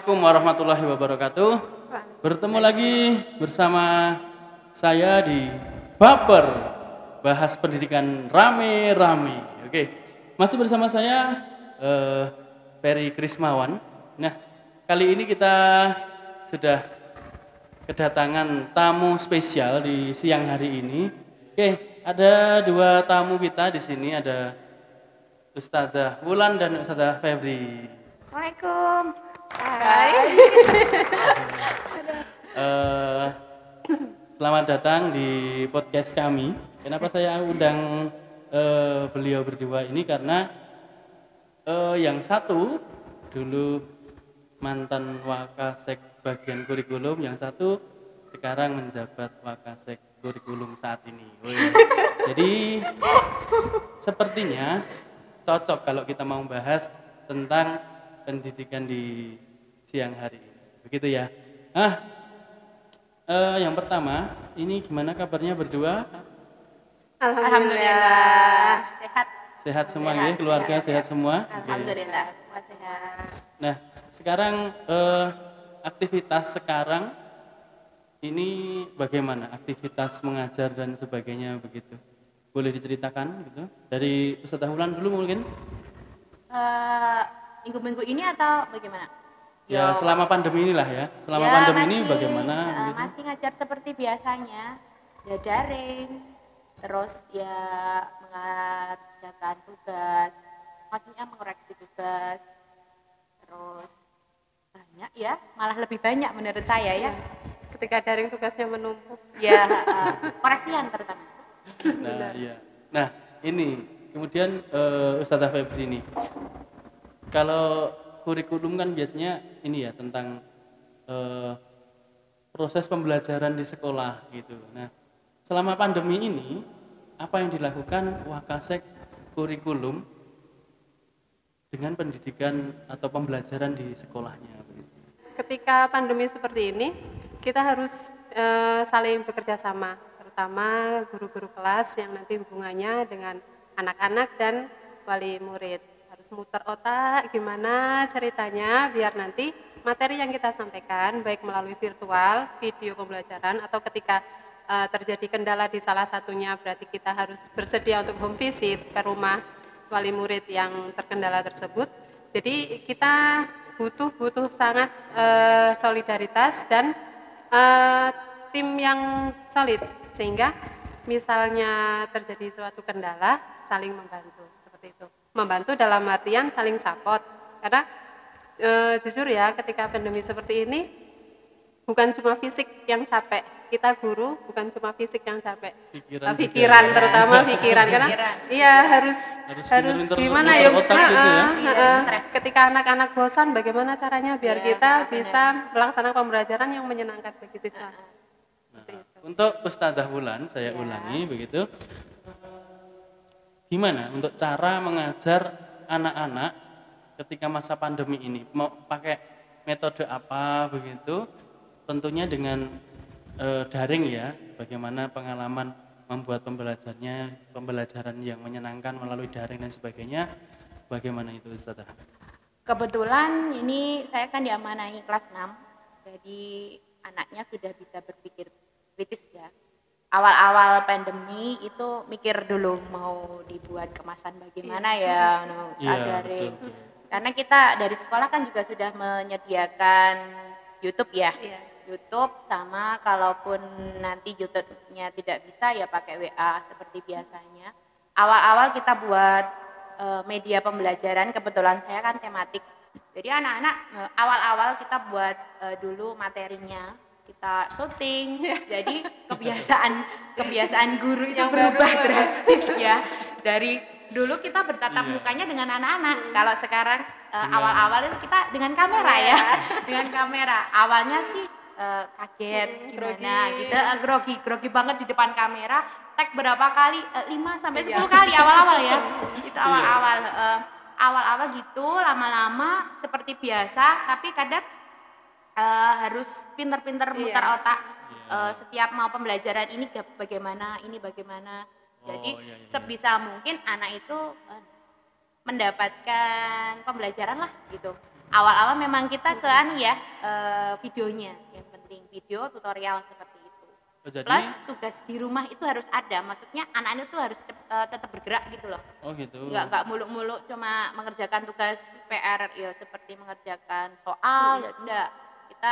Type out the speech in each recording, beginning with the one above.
Assalamualaikum warahmatullahi wabarakatuh. Bertemu lagi bersama saya di Baper, bahas pendidikan rame-rame. Oke, masih bersama saya Ferry Krismawan. Nah, kali ini kita sudah kedatangan tamu spesial di siang hari ini. Oke, ada dua tamu kita di sini, ada Ustadzah Wulan dan Ustadzah Febri. Assalamualaikum. Hai. Selamat datang di podcast kami. Kenapa saya undang beliau berdua ini karena yang satu dulu mantan Wakasek bagian kurikulum, yang satu sekarang menjabat Wakasek kurikulum saat ini. Jadi sepertinya cocok kalau kita mau bahas tentang pendidikan di siang hari ini. Begitu ya. Yang pertama, ini gimana kabarnya berdua? Alhamdulillah. Sehat. Sehat semua ya, keluarga sehat semua. Alhamdulillah, semua sehat. Nah, sekarang aktivitas sekarang ini bagaimana? Aktivitas mengajar dan sebagainya begitu. Boleh diceritakan gitu? Dari Ustadzah Wulan dulu mungkin? Minggu-minggu ini atau bagaimana? Ya, selama pandemi inilah ya. Selama Ya, pandemi ini bagaimana? Begitu? Masih ngajar seperti biasanya, ya daring, terus ya mengerjakan tugas, maksudnya mengoreksi tugas, terus banyak ya, malah lebih banyak menurut saya ya. Ketika daring tugasnya menumpuk. Ya, koreksian terutama. Nah, iya. Nah, ini kemudian Ustadzah Febri ini. Kalau kurikulum kan biasanya ini ya tentang proses pembelajaran di sekolah gitu. Nah, selama pandemi ini apa yang dilakukan Wakasek kurikulum dengan pendidikan atau pembelajaran di sekolahnya? Ketika pandemi seperti ini, kita harus saling bekerja sama, terutama guru-guru kelas yang nanti hubungannya dengan anak-anak dan wali murid. Harus muter otak gimana ceritanya biar nanti materi yang kita sampaikan baik melalui virtual, video pembelajaran atau ketika terjadi kendala di salah satunya berarti kita harus bersedia untuk home visit ke rumah wali murid yang terkendala tersebut. Jadi kita butuh sangat solidaritas dan tim yang solid sehingga misalnya terjadi suatu kendala saling membantu seperti itu. Membantu dalam artian saling support karena jujur ya ketika pandemi seperti ini bukan cuma fisik yang capek, kita guru bukan cuma fisik yang capek, pikiran ya. Terutama pikiran karena iya harus gimana ya, ketika anak-anak bosan bagaimana caranya biar kita bisa melaksanakan pembelajaran yang menyenangkan bagi siswa. Untuk Ustadzah Wulan saya ulangi begitu. Gimana untuk cara mengajar anak-anak ketika masa pandemi ini? Mau pakai metode apa begitu? Tentunya dengan daring ya. Bagaimana pengalaman membuat pembelajaran yang menyenangkan melalui daring dan sebagainya? Bagaimana itu Ustadzah? Kebetulan ini saya kan diamanahi kelas 6. Jadi anaknya sudah bisa berpikir kritis ya. Awal-awal pandemi itu mikir dulu mau dibuat kemasan bagaimana ya, daring. Karena kita dari sekolah kan juga sudah menyediakan YouTube ya, YouTube sama kalaupun nanti YouTube-nya tidak bisa ya pakai WA seperti biasanya. Awal-awal kita buat media pembelajaran, kebetulan saya kan tematik. Jadi anak-anak awal-awal kita buat dulu materinya. Kita syuting, jadi kebiasaan guru itu berubah drastis ya. Dari dulu kita bertatap mukanya dengan anak-anak, kalau sekarang awal-awal itu kita dengan kamera ya, dengan kamera. Awalnya sih kaget gimana, gitu grogi banget di depan kamera. Tag berapa kali? 5-10 kali awal-awal ya. Itu awal-awal gitu, lama-lama seperti biasa, tapi kadang harus pinter-pinter muter otak setiap mau pembelajaran ini bagaimana. Jadi sebisa mungkin anak itu mendapatkan pembelajaran lah gitu. Awal-awal memang kita ke videonya, yang penting video tutorial seperti itu. Oh, jadi Plus tugas di rumah itu harus ada, maksudnya anak-anak itu harus tetap bergerak gitu loh. oh gitu. Nggak muluk-muluk cuma mengerjakan tugas PR ya seperti mengerjakan soal ya enggak. Kita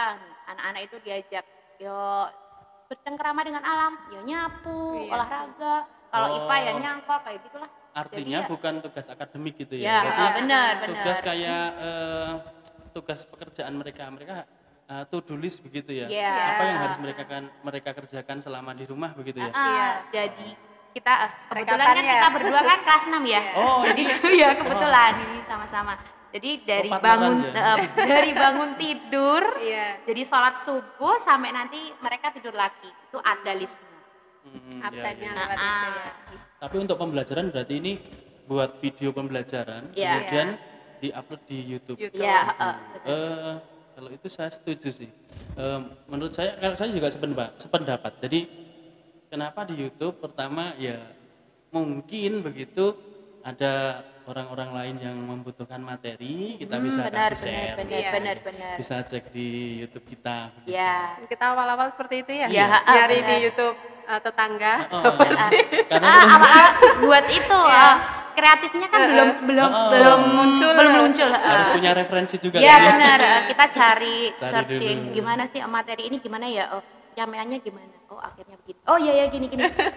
anak-anak itu diajak yo bercengkerama dengan alam, ya nyapu, Iya. olahraga. Kalau IPA ya Oh. nyangkok kayak gitulah. Artinya Jadi ya- bukan tugas akademik gitu ya. Ya, Berarti benar. tugas kayak tugas pekerjaan mereka to do list begitu ya. Iya. Apa yang harus mereka kerjakan selama di rumah begitu ya. Iya. Jadi kita kebetulan kan Rekapannya. kita berdua kan kelas 6 ya. Oh, Jadi ya kebetulan ini sama-sama. Jadi dari partneran bangun ya? dari bangun tidur, Iya. jadi sholat subuh sampai nanti mereka tidur lagi. Itu ada listnya. Iya, Absennya iya. lewat itu ya. Tapi untuk pembelajaran berarti ini buat video pembelajaran, Iya. kemudian di-upload di YouTube. YouTube. Iya, Kalau itu saya setuju sih. Menurut saya, kalau saya juga sependapat. Jadi kenapa di YouTube? Pertama ya mungkin begitu ada orang-orang lain yang membutuhkan materi, kita bisa benar, kasih share. Iya. benar. Bisa cek di YouTube kita. begitu. Ya. Kita awal-awal seperti itu ya. Iya, Nyari benar. di YouTube tetangga. Oh, karena Awal-awal buat itu kreatifnya kan belum muncul. harus punya referensi juga Iya kan ya. benar, kita cari Cari searching dulu. gimana sih materi ini gimana ya, oh penyampaiannya gimana, oh akhirnya begini, oh iya gini,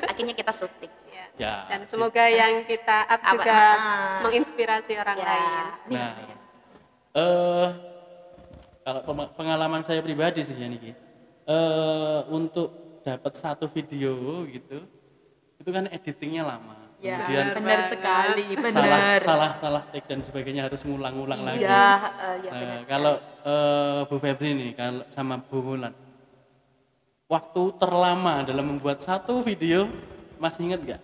akhirnya kita syuting. Iya. Ya, Dan sip. semoga yang kita up Apa- juga menginspirasi orang Ya. lain. Nah, kalau pengalaman saya pribadi sih ya Niki, untuk dapat satu video gitu, itu kan editingnya lama. Ya, Kemudian benar banget. sekali, salah take dan sebagainya harus ngulang-ngulang lagi. Iya, ya Nah, benar. kalau Bu Febri nih, kalau sama Bu Wulan, waktu terlama dalam membuat satu video, masih ingat nggak?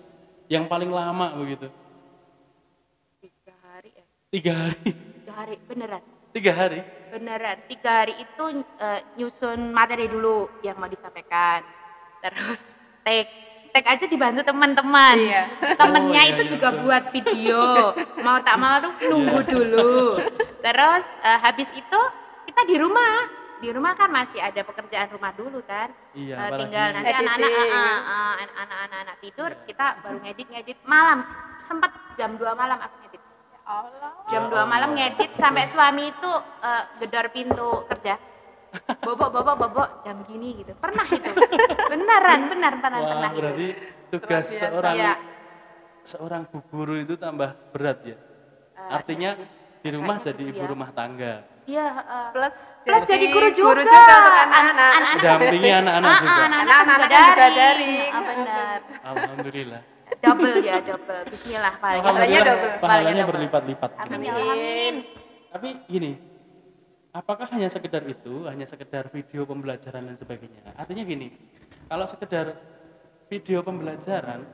Yang paling lama begitu? 3 hari ya, 3 hari. 3 hari beneran. 3 hari. Beneran, 3 hari itu nyusun materi dulu yang mau disampaikan. Terus tag aja dibantu teman-teman. Iya. Temennya Oh, iya, itu iya, juga betul. buat video. Mau tak mau tuh nunggu dulu. Terus habis itu kita di rumah. Di rumah kan masih ada pekerjaan rumah dulu kan. Iya, Tinggal apalagi- nanti anak-anak Editing. anak-anak tidur, kita baru ngedit malam. Sempat jam 2 malam aku ngedit. Allah. Jam Ya 2 malam Allah. ngedit sampai suami itu gedor pintu kerja. Bobok jam gini gitu. Pernah itu. Beneran pernah Wah, itu. berarti tugas Luar biasa. Iya. seorang bu guru itu tambah berat ya. Artinya di rumah jadi ibu ya. rumah tangga, Iya, Plus jadi guru juga. untuk anak-anak. dampingi anak-anak juga. Anak-anak juga daring. Benar. Alhamdulillah. Double. Bismillah paling. Pahalanya double. Pahalanya berlipat-lipat. Amin ya Allah, amin. Tapi gini, apakah hanya sekedar itu, hanya sekedar video pembelajaran dan sebagainya? Artinya gini, kalau sekedar video pembelajaran,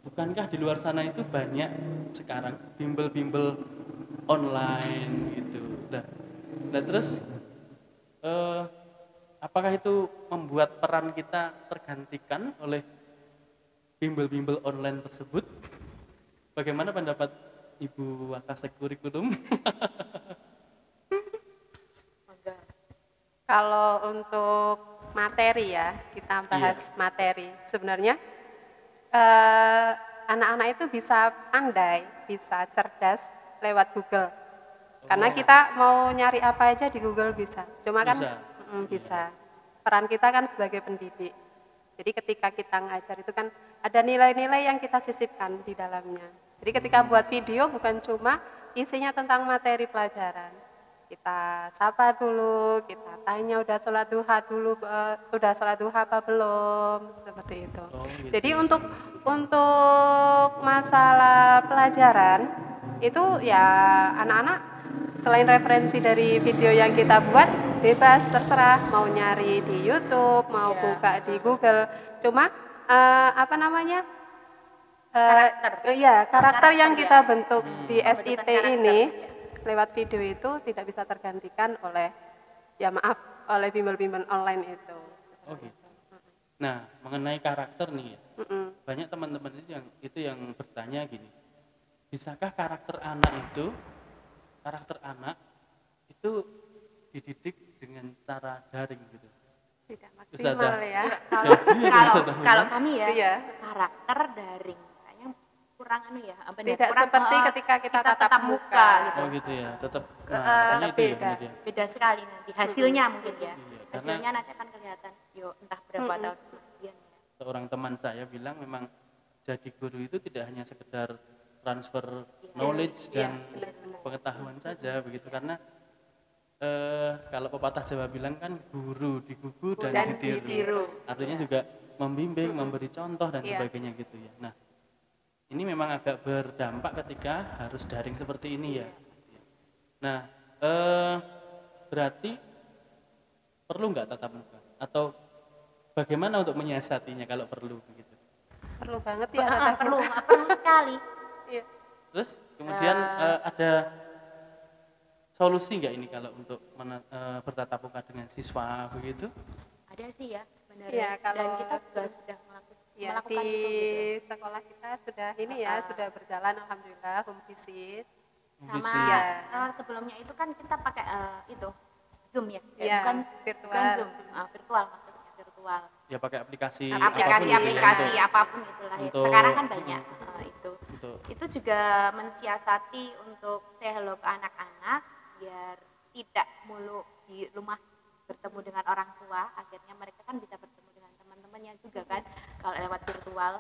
bukankah di luar sana itu banyak sekarang bimbel-bimbel online gitu. Nah terus apakah itu membuat peran kita tergantikan oleh bimbel-bimbel online tersebut? Bagaimana pendapat Ibu Wakasek Kurikulum? Kalau untuk materi ya, kita bahas materi. Sebenarnya anak-anak itu bisa pandai, bisa cerdas lewat Google. Karena kita mau nyari apa aja di Google bisa. Cuma kan Bisa. bisa. Peran kita kan sebagai pendidik. Jadi ketika kita ngajar itu kan ada nilai-nilai yang kita sisipkan di dalamnya. Jadi ketika buat video bukan cuma isinya tentang materi pelajaran. Kita sapa dulu, kita tanya udah sholat duha dulu, udah sholat duha apa belum, seperti itu. Oh, gitu. Jadi untuk masalah pelajaran itu ya anak-anak selain referensi dari video yang kita buat bebas terserah mau nyari di YouTube, mau Iya. buka di Google. Cuma apa namanya? Karakter. Karakter yang Karakter, kita ya. bentuk di Pembentukan SIT karakter, ini ya. lewat video itu tidak bisa tergantikan oleh oleh bimbel-bimbel online itu. Oh gitu. Nah, mengenai karakter nih ya, Mm-mm. banyak teman-teman itu yang bertanya gini, bisakah karakter anak itu dididik dengan cara daring gitu. Tidak Ustazah. maksimal ya. Kalau Iya, kalau Ustazah. kalau kami ya Iya. karakter daring kayaknya kurang ya benar, Tidak kurang, seperti ketika kita tatap muka gitu. Oh gitu ya, tetap Ke- makanya tetap itu ya beda. benar ya. Beda sekali nanti hasilnya mungkin ya. Iya, karena- Hasilnya nanti akan kelihatan entah berapa tahun kemudian ya. Seorang teman saya bilang memang jadi guru itu tidak hanya sekedar transfer knowledge dan benar-benar. pengetahuan saja begitu, karena kalau pepatah Jawa bilang kan guru digugu dan ditiru. ditiru. Artinya juga membimbing, memberi contoh dan Iya. sebagainya gitu ya. Nah, ini memang agak berdampak ketika harus daring seperti ini ya. Nah, berarti perlu nggak tatap muka atau bagaimana untuk menyiasatinya kalau perlu begitu? Perlu banget ya tatap Perlu muka. perlu sekali. Iya. Terus kemudian ada solusi nggak ini kalau untuk bertatap muka dengan siswa begitu? Ada sih ya sebenarnya. Iya, Dan kalau- kita juga sudah Ya, melakukan di itu gitu. sekolah kita sudah ini ya, sudah berjalan alhamdulillah home visit. Sama Visi. sebelumnya itu kan kita pakai itu Zoom ya, Iya, bukan virtual. bukan Zoom, virtual maksudnya virtual. Ya pakai aplikasi Aplikasi apapun apapun gitu ya, itulah ya. untuk- Sekarang kan banyak itu. untuk Itu juga mensiasati untuk say hello ke anak-anak biar tidak mulu di rumah bertemu dengan orang tua, akhirnya mereka kan bisa bertemu dengan teman-temannya juga kan kalau lewat virtual,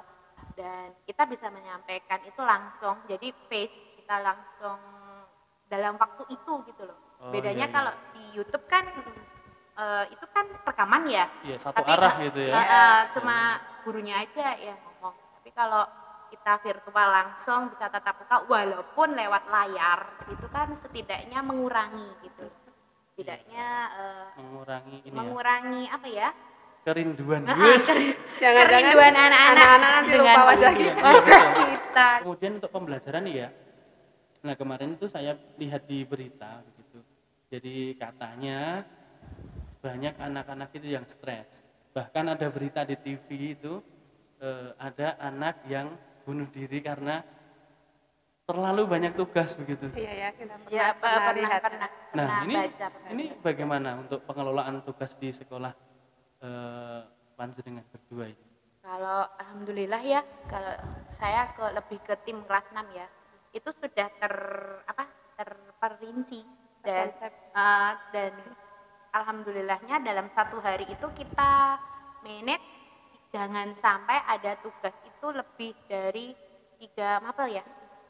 dan kita bisa menyampaikan itu langsung, jadi face kita langsung dalam waktu itu gitu loh. Oh, Bedanya iya, iya. kalau di YouTube kan itu kan rekaman ya. Iya, satu Tapi, arah gitu ya. cuma gurunya aja yang ngomong. Tapi kalau kita virtual langsung bisa tatap muka walaupun lewat layar itu kan setidaknya mengurangi gitu. Setidaknya mengurangi ini ya, mengurangi apa ya? kerinduan. Nah, Yes. Jangan-jangan kerinduan anak-anak nanti dengan lupa wajah Iya, kita. iya, wajah betul. kita. Kemudian untuk pembelajaran nih ya. Nah, kemarin itu saya lihat di berita begitu. Jadi katanya banyak anak-anak itu yang stres. Bahkan ada berita di TV itu ada anak yang bunuh diri karena terlalu banyak tugas begitu. Iya ya, kita pernah, Ya, lihat. pernah Nah, ini baca. bagaimana untuk pengelolaan tugas di sekolah panjenengan berdua ini? Kalau alhamdulillah ya, kalau saya lebih ke tim kelas 6 ya, itu sudah terperinci dan Terkonsep. dan alhamdulillahnya dalam satu hari itu kita manage jangan sampai ada tugas itu lebih dari 3 mapel ya.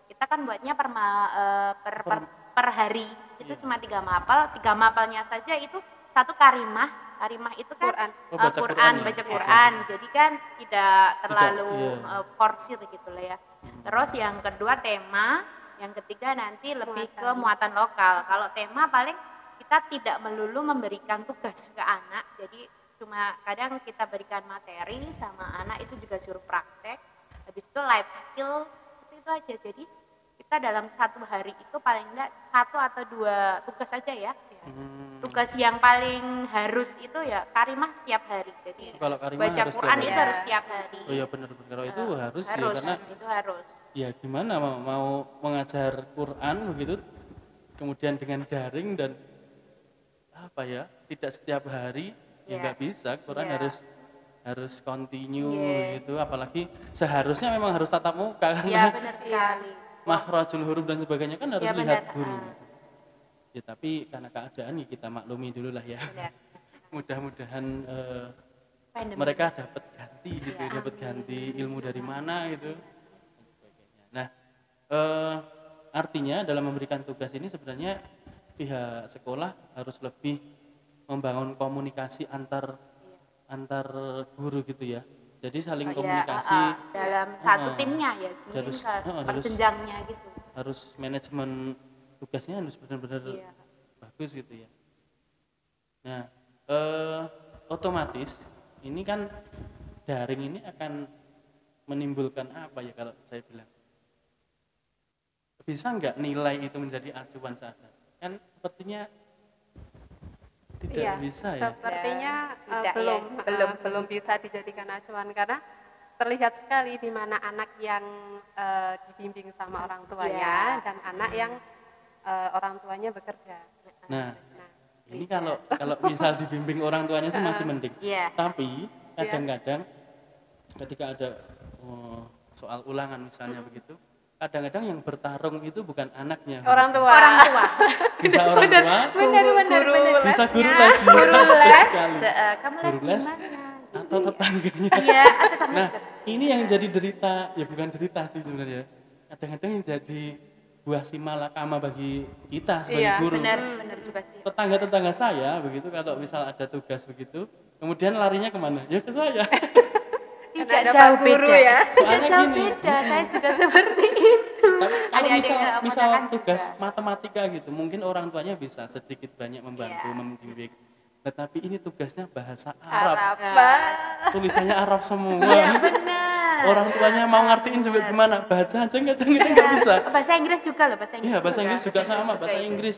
Kita kan buatnya per hari itu Iya. cuma 3 mapel, 3 mapelnya saja itu satu karimah. Karimah itu kan Quran. Oh, baca Quran ya? baca Baca Quran. Jadi kan tidak terlalu iya. forsir gitu lah ya. Terus yang kedua tema, yang ketiga nanti lebih ke muatan lokal. Kalau tema paling kita tidak melulu memberikan tugas ke anak, jadi cuma kadang kita berikan materi sama anak itu juga suruh praktek. Habis itu life skill itu aja. Jadi kita dalam satu hari itu paling enggak 1 atau 2 tugas saja ya. Tugas yang paling harus itu ya karimah setiap hari. Jadi Kalau karimah baca harus Quran setiap itu hari. harus setiap hari. Oh iya benar-benar. Kalau itu harus ya, harus, karena itu harus. ya gimana mau mengajar Quran begitu kemudian dengan daring dan apa ya, tidak setiap hari ya Iya. nggak bisa. Quran Iya. harus continue Iya. gitu, apalagi seharusnya memang harus tatap muka Ya karena benar sekali. makhrajul huruf dan sebagainya kan harus Ya, lihat benar. guru. Ya tapi karena keadaan ya kita maklumi dulu lah ya. Benar. Mudah-mudahan Pandemi. mereka dapat ganti gitu, Ya, dapat ganti ilmu dari mana gitu dan sebagainya. Nah, artinya dalam memberikan tugas ini sebenarnya pihak sekolah harus lebih membangun komunikasi antar guru gitu ya. Jadi saling komunikasi, dalam satu timnya ya, mungkin harus- per jenjangnya gitu. harus manajemen tugasnya harus benar-benar Iya. bagus gitu ya. Nah, otomatis ini kan daring ini akan menimbulkan apa ya kalau saya bilang? Bisa nggak nilai itu menjadi acuan saat kan sepertinya tidak Iya, bisa ya. sepertinya Tidak, belum, ya. belum bisa dijadikan acuan karena terlihat sekali di mana anak yang dibimbing sama orang tuanya Iya. dan anak yang orang tuanya bekerja. Nah, Nah, ini kalau misal dibimbing orang tuanya sih masih mending. Iya. Tapi kadang-kadang ketika ada soal ulangan misalnya begitu, kadang-kadang yang bertarung itu bukan anaknya. orang tua. Orang tua. Bisa orang tua, Benar. bisa guru les. Guru Betul les. sekali. Kamu les Guru les gimana? atau tetangganya. Iya, atau tetangga Nah, juga. ini yang jadi derita, ya bukan derita sih sebenarnya. Kadang-kadang yang jadi buah si malakama bagi kita sebagai Iya, guru. Benar juga sih. Tetangga-tetangga saya begitu kalau misal ada tugas begitu, kemudian larinya kemana? Ya ke saya. Tidak ada jauh Pak Guru beda. ya. Tidak Soalnya jauh gini. beda. Saya juga seperti itu. Tapi kalau Adik-adik misal ponakan tugas juga. matematika gitu, mungkin orang tuanya bisa sedikit banyak membantu, Iya. membimbing. Tetapi ini tugasnya bahasa Arab. Nah, Tulisannya Arab semua. Iya benar. Orang tuanya mau ngertiin juga gimana? Baca aja kadang itu nggak bisa. Bahasa Inggris juga loh, bahasa Inggris. Iya, bahasa Inggris juga sama, juga bahasa itu. Inggris.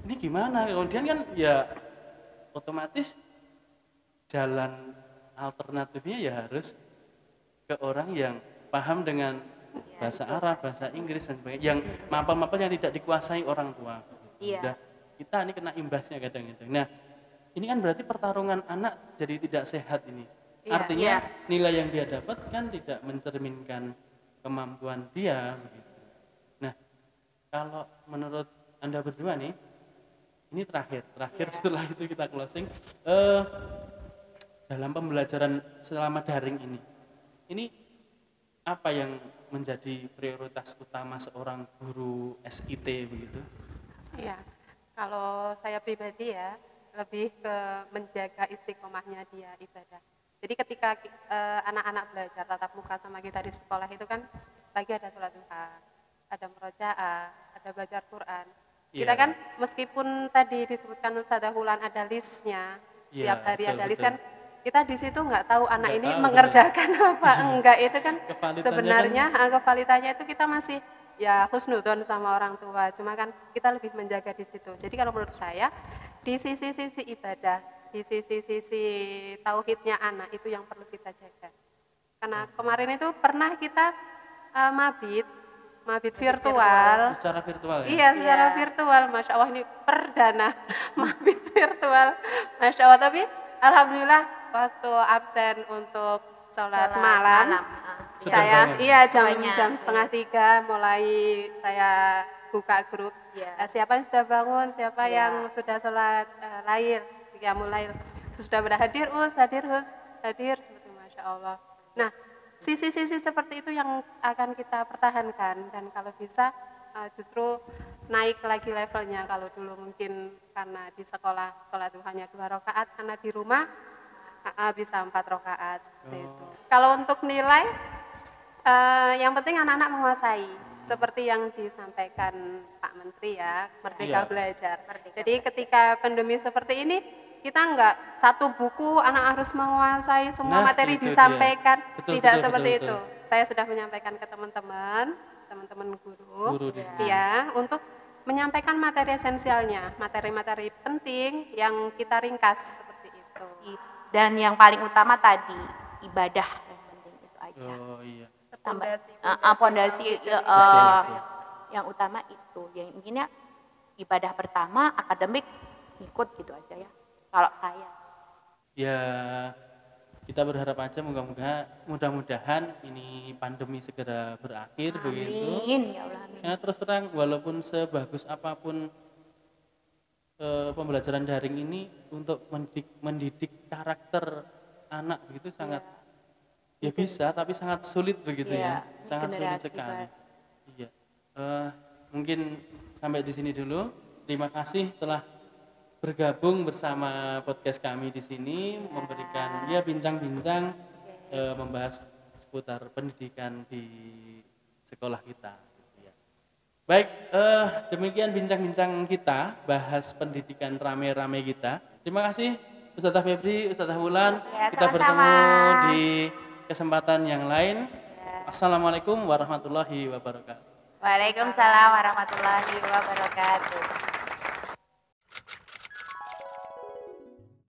Ini gimana? Kemudian kan ya otomatis jalan alternatifnya ya harus ke orang yang paham dengan bahasa Arab, bahasa Inggris dan sebagainya. Yang mapel-mapel yang tidak dikuasai orang tua. Iya. Udah, kita ini kena imbasnya kadang-kadang. Nah, ini kan berarti pertarungan anak jadi tidak sehat ini. Iya, Artinya nilai yang dia dapat kan tidak mencerminkan kemampuan dia begitu. Nah, kalau menurut Anda berdua nih, ini terakhir setelah itu kita closing. Dalam pembelajaran selama daring ini apa yang menjadi prioritas utama seorang guru SIT begitu? Iya, kalau saya pribadi ya lebih ke menjaga istiqomahnya dia ibadah. Jadi ketika anak-anak belajar tatap muka sama kita di sekolah itu kan lagi ada sholat duha, ada murojaah, ada belajar Quran. Kita Iya. kan meskipun tadi disebutkan Ustazah Hulan ada listnya, Iya, setiap hari betul, ada list betul. kan, kita di situ nggak tahu anak Nggak ini tahu, mengerjakan apa enggak, itu kan Kevalitannya sebenarnya kevalitannya itu kita masih ya husnudon sama orang tua, cuma kan kita lebih menjaga di situ. Jadi kalau menurut saya di sisi-sisi ibadah, di sisi-sisi tauhidnya anak itu yang perlu kita jaga. Karena kemarin itu pernah kita mabit virtual. Secara virtual ya? Iya, secara virtual. Masya Allah ini perdana mabit virtual. Masya Allah, tapi alhamdulillah waktu absen untuk sholat malam, Sudah saya bangun? iya jam Banyak. 2:30 mulai saya buka grup. Iya. Siapa yang sudah bangun, siapa Iya. yang sudah sholat lail, qiyamul lail. Sudah pada hadir, hadir, seperti Masya Allah. Nah, sisi-sisi seperti itu yang akan kita pertahankan, dan kalau bisa justru naik lagi levelnya. Kalau dulu mungkin karena di sekolah sholat duhanya 2 rakaat, karena di rumah bisa 4 rakaat seperti itu. Kalau untuk nilai, yang penting anak-anak menguasai seperti yang disampaikan Pak Menteri ya, Merdeka Iya. Belajar. Merdeka Jadi ketika pandemi seperti ini, kita nggak satu buku anak harus menguasai semua Nah, materi itu dia. disampaikan. Betul, Tidak betul, seperti betul, itu. Saya sudah menyampaikan ke teman-teman Guru di sini. ya, untuk menyampaikan materi esensialnya, materi-materi penting yang kita ringkas seperti itu. Dan yang paling utama tadi ibadah yang penting itu aja. Oh iya. Pondasi Betul. yang utama itu. Yang intinya ibadah pertama, akademik ikut gitu aja ya. Kalau saya. Ya, kita berharap aja mudah-mudahan ini pandemi segera berakhir begitu. Amin ya Allah. Amin. Karena terus terang walaupun sebagus apapun pembelajaran daring ini untuk mendidik karakter anak begitu sangat ya bisa tapi sangat sulit begitu Iya, ya. Sangat sulit generasi sekali. Iya. Mungkin sampai di sini dulu. Terima kasih telah bergabung bersama podcast kami di sini, memberikan ya bincang-bincang membahas seputar pendidikan di sekolah kita. Ya. Baik, demikian bincang-bincang kita bahas pendidikan rame-rame kita. Terima kasih Ustazah Febri, Ustazah Wulan. Ya, Kita sama-sama. bertemu di kesempatan yang lain. Assalamualaikum warahmatullahi wabarakatuh. Waalaikumsalam warahmatullahi wabarakatuh.